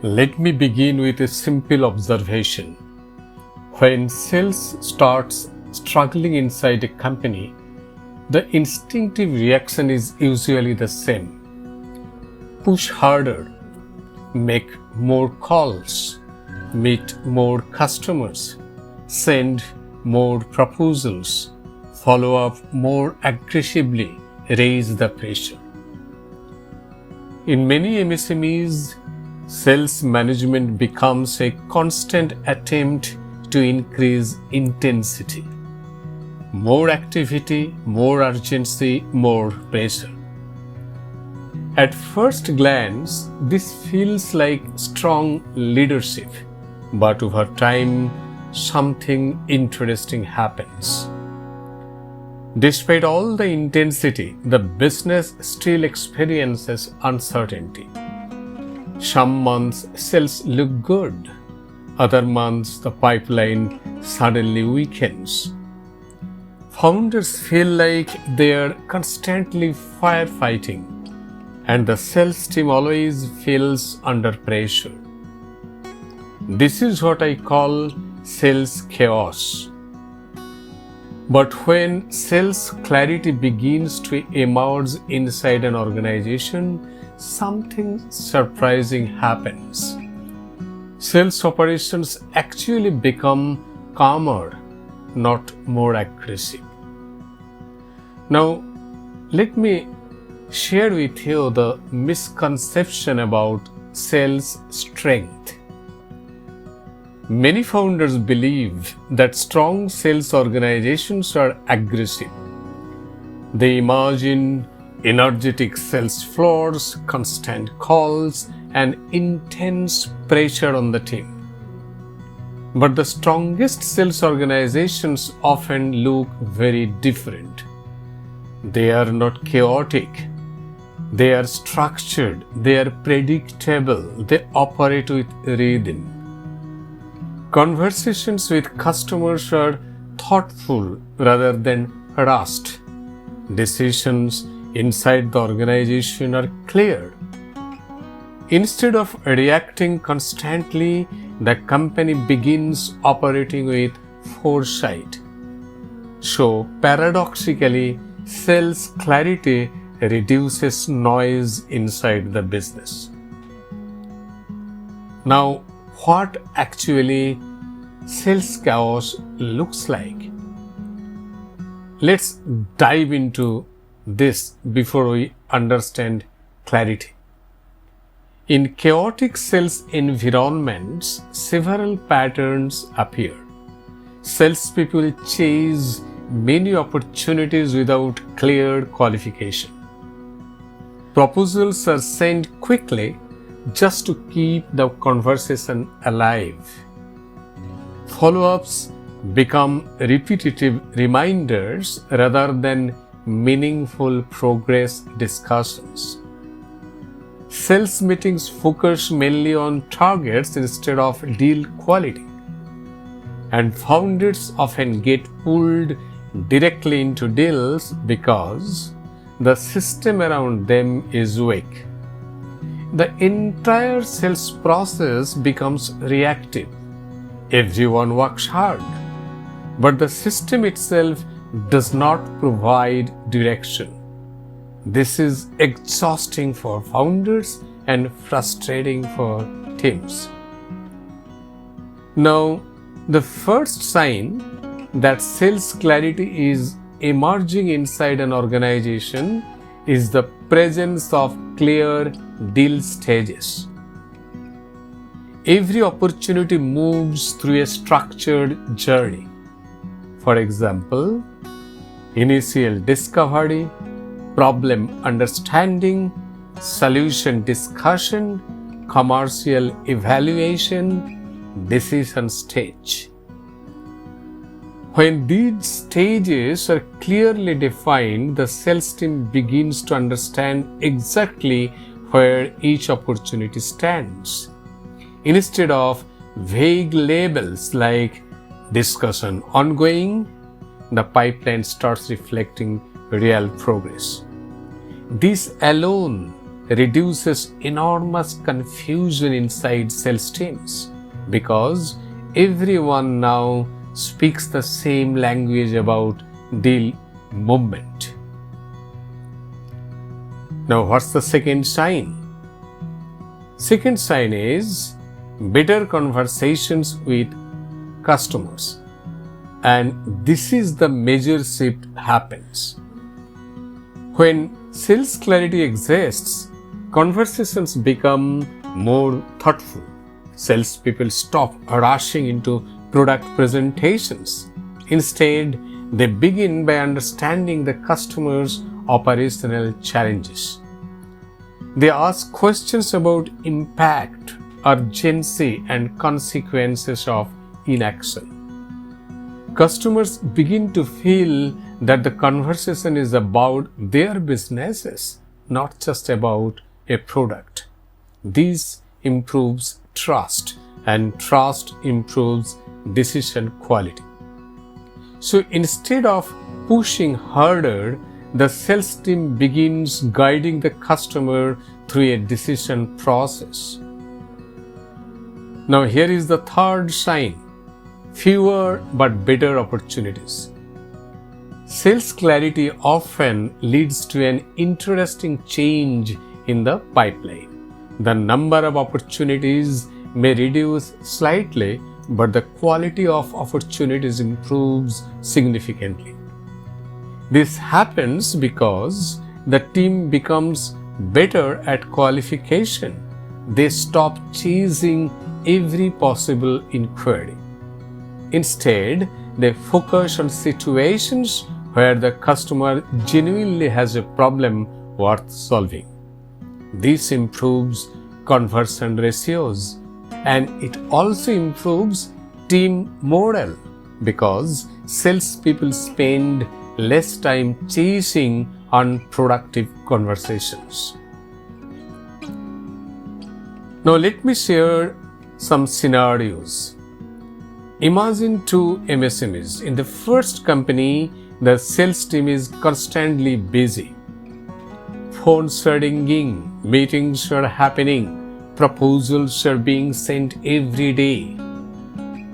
Let me begin with a simple observation. When sales starts struggling inside a company, the instinctive reaction is usually the same. Push harder, make more calls, meet more customers, send more proposals, follow up more aggressively, raise the pressure. In many MSMEs, sales management becomes a constant attempt to increase intensity. More activity, more urgency, more pressure. At first glance, this feels like strong leadership, but over time, something interesting happens. Despite all the intensity, the business still experiences uncertainty. Some months sales look good, other months the pipeline suddenly weakens. Founders feel like they are constantly firefighting, and the sales team always feels under pressure. This is what I call sales chaos. But when sales clarity begins to emerge inside an organization, something surprising happens. Sales operations actually become calmer, not more aggressive. Now, let me share with you the misconception about sales strength. Many founders believe that strong sales organizations are aggressive. They imagine energetic sales floors, constant calls, and intense pressure on the team. But the strongest sales organizations often look very different. They are not chaotic. They are structured. They are predictable. They operate with rhythm. Conversations with customers are thoughtful rather than rushed. Decisions inside the organization are clear. Instead of reacting constantly, the company begins operating with foresight. So, paradoxically, sales clarity reduces noise inside the business. Now, what actually sales chaos looks like? Let's dive into this before we understand clarity. In chaotic sales environments, several patterns appear. Salespeople chase many opportunities without clear qualification. Proposals are sent quickly just to keep the conversation alive. Follow-ups become repetitive reminders rather than meaningful progress discussions. Sales meetings focus mainly on targets instead of deal quality. And founders often get pulled directly into deals because the system around them is weak. The entire sales process becomes reactive. Everyone works hard, but the system itself does not provide direction. This is exhausting for founders and frustrating for teams. Now, the first sign that sales clarity is emerging inside an organization is the presence of clear deal stages. Every opportunity moves through a structured journey. For example, initial discovery, problem understanding, solution discussion, commercial evaluation, decision stage. When these stages are clearly defined, the sales team begins to understand exactly where each opportunity stands. Instead of vague labels like discussion ongoing, the pipeline starts reflecting real progress. This alone reduces enormous confusion inside sales teams because everyone now speaks the same language about deal movement. Now, what's the second sign? Second sign is better conversations with customers. And this is the major shift happens. When sales clarity exists, conversations become more thoughtful. Salespeople stop rushing into product presentations. Instead, they begin by understanding the customer's operational challenges. They ask questions about impact, urgency, and consequences of inaction. Customers begin to feel that the conversation is about their businesses, not just about a product. This improves trust, and trust improves decision quality. So instead of pushing harder, the sales team begins guiding the customer through a decision process. Now, here is the third sign: fewer but better opportunities. Sales clarity often leads to an interesting change in the pipeline. The number of opportunities may reduce slightly, but the quality of opportunities improves significantly. This happens because the team becomes better at qualification. They stop chasing every possible inquiry. Instead, they focus on situations where the customer genuinely has a problem worth solving. This improves conversion ratios, and it also improves team morale because salespeople spend less time chasing unproductive conversations. Now, let me share some scenarios. Imagine two MSMEs. In the first company, the sales team is constantly busy. Phones are ringing, meetings are happening, proposals are being sent every day.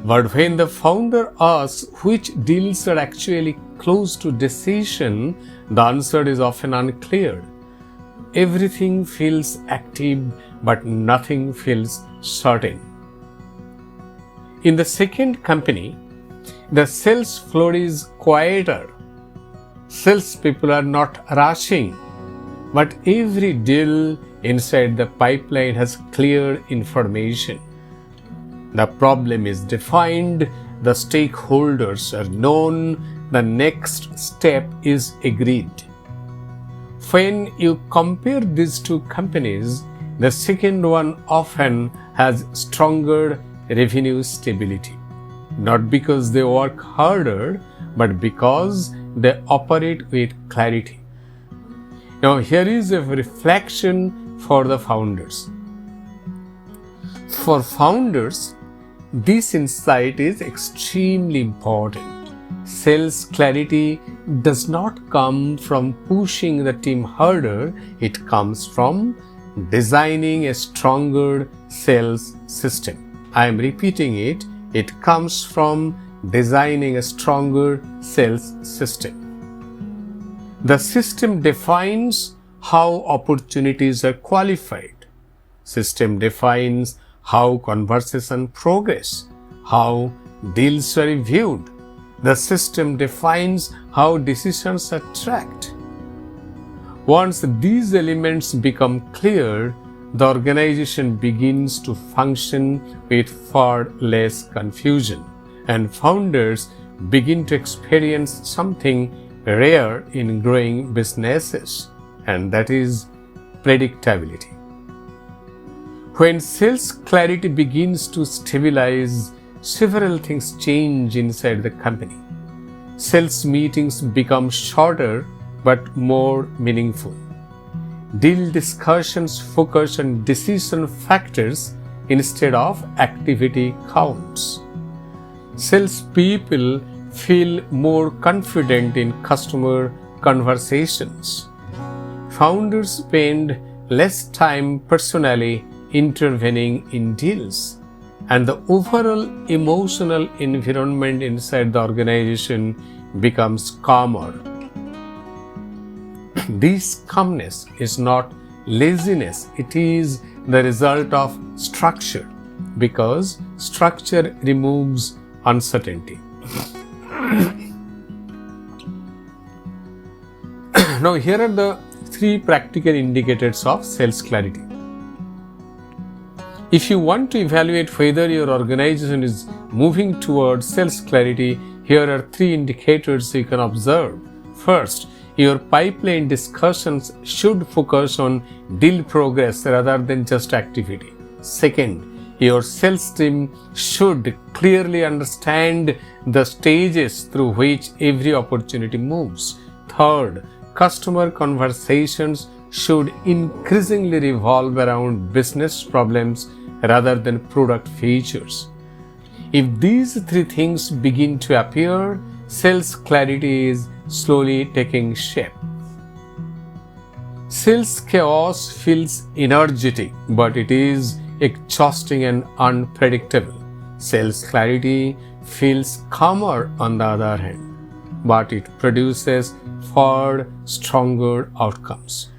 But when the founder asks which deals are actually close to decision, the answer is often unclear. Everything feels active, but nothing feels certain. In the second company, the sales floor is quieter. Salespeople are not rushing, but every deal inside the pipeline has clear information. The problem is defined, the stakeholders are known, the next step is agreed. When you compare these two companies, the second one often has stronger revenue stability, not because they work harder, but because they operate with clarity. Now, here is a reflection for the founders. For founders, this insight is extremely important. Sales clarity does not come from pushing the team harder, it comes from designing a stronger sales system. I am repeating it, it comes from designing a stronger sales system. The system defines how opportunities are qualified. System defines how conversation progress, how deals are reviewed. The system defines how decisions are tracked. Once these elements become clear, the organization begins to function with far less confusion, and founders begin to experience something rare in growing businesses, and that is predictability. When sales clarity begins to stabilize, several things change inside the company. Sales meetings become shorter but more meaningful. Deal discussions focus on decision factors instead of activity counts. Salespeople feel more confident in customer conversations. Founders spend less time personally intervening in deals, and the overall emotional environment inside the organization becomes calmer. This calmness is not laziness, it is the result of structure, because structure removes uncertainty. Now, here are the 3 practical indicators of sales clarity. If you want to evaluate whether your organization is moving towards sales clarity, here are 3 indicators you can observe. First, your pipeline discussions should focus on deal progress rather than just activity. Second, your sales team should clearly understand the stages through which every opportunity moves. Third, customer conversations should increasingly revolve around business problems rather than product features. If these 3 things begin to appear, sales clarity is slowly taking shape. Sales chaos feels energetic, but it is exhausting and unpredictable. Sales clarity feels calmer on the other hand, but it produces far stronger outcomes.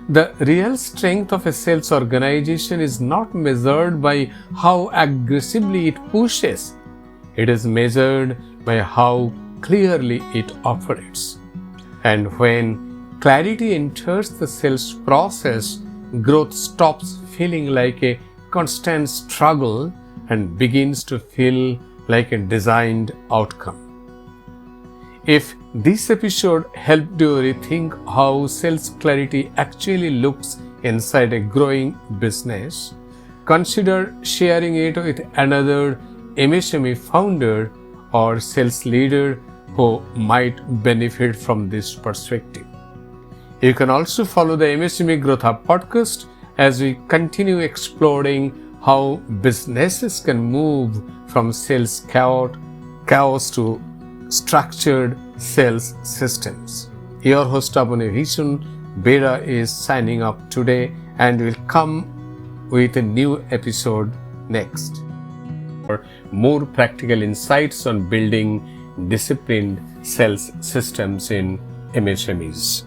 The real strength of a sales organization is not measured by how aggressively it pushes. It is measured by how clearly it operates. And when clarity enters the sales process, growth stops feeling like a constant struggle and begins to feel like a designed outcome. If this episode helped you rethink how sales clarity actually looks inside a growing business, consider sharing it with another MSME founder or sales leader who might benefit from this perspective. You can also follow the MSME Growth Hub podcast as we continue exploring how businesses can move from sales chaos to structured sales systems. Your host Abune Vishun Beda is signing up today and will come with a new episode next. For more practical insights on building disciplined sales systems in MSMEs.